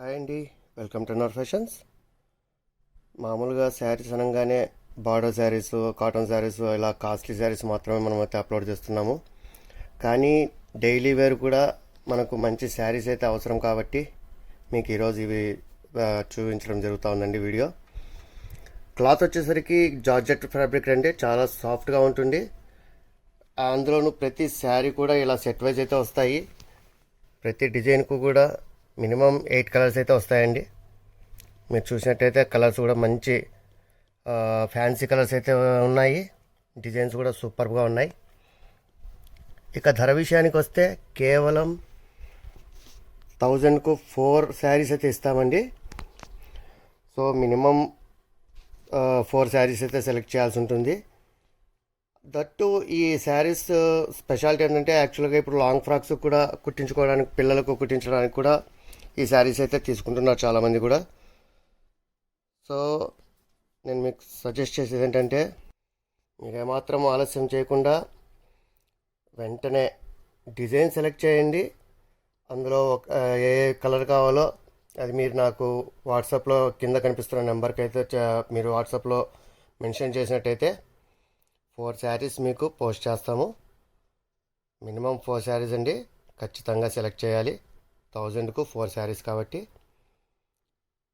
Hi అండి, welcome to NR fashions. మామూలుగా శారీస్ అనగానే బార్డర్ శారీస్, కాటన్ శారీస్, ఇలా కాస్ట్లీ శారీస్ మాత్రమే మనమైతే అప్లోడ్ చేస్తున్నాము. కానీ డైలీ వేర్ కూడా మనకు మంచి శారీస్ అయితే అవసరం కాబట్టి మీకు ఈరోజు ఇవి చూపించడం జరుగుతూ ఉందండి వీడియో. క్లాత్ వచ్చేసరికి జార్జెట్ ఫ్యాబ్రిక్ అండి, చాలా సాఫ్ట్గా ఉంటుంది. అందులోనూ ప్రతి శారీ కూడా ఇలా సెట్ వైజ్ అయితే వస్తాయి. ప్రతి డిజైన్కు కూడా మినిమం 8 కలర్స్ అయితే వస్తాయండి. మీరు చూసినట్టయితే కలర్స్ కూడా మంచి ఫ్యాన్సీ కలర్స్ అయితే ఉన్నాయి. డిజైన్స్ కూడా సూపర్గా ఉన్నాయి. ఇక ధర విషయానికి వస్తే కేవలం 1000కు 4 శారీస్ అయితే ఇస్తామండి. సో మినిమం 4 శారీస్ అయితే సెలెక్ట్ చేయాల్సి ఉంటుంది. దట్టు ఈ శారీస్ స్పెషాలిటీ ఏంటంటే యాక్చువల్గా ఇప్పుడు లాంగ్ ఫ్రాక్స్ కూడా కుట్టించుకోవడానికి, పిల్లలకు కుట్టించడానికి కూడా ఈ శారీస్ అయితే తీసుకుంటున్నారు చాలామంది కూడా. సో నేను మీకు సజెస్ట్ చేసేది ఏంటంటే మీరు ఏమాత్రం ఆలస్యం చేయకుండా వెంటనే డిజైన్ సెలెక్ట్ చేయండి. అందులో ఏ కలర్ కావాలో అది మీరు నాకు వాట్సాప్లో కింద కనిపిస్తున్న నెంబర్కి అయితే మీరు వాట్సాప్లో మెన్షన్ చేసినట్టయితే 4 శారీస్ మీకు పోస్ట్ చేస్తాము. మినిమం 4 శారీస్ అండి, ఖచ్చితంగా సెలెక్ట్ చేయాలి. 1000కు 4 శారీస్ కాబట్టి.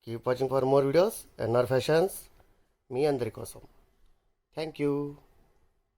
Keep watching for more videos. NR fashions మీ అందరి కోసం. Thank you.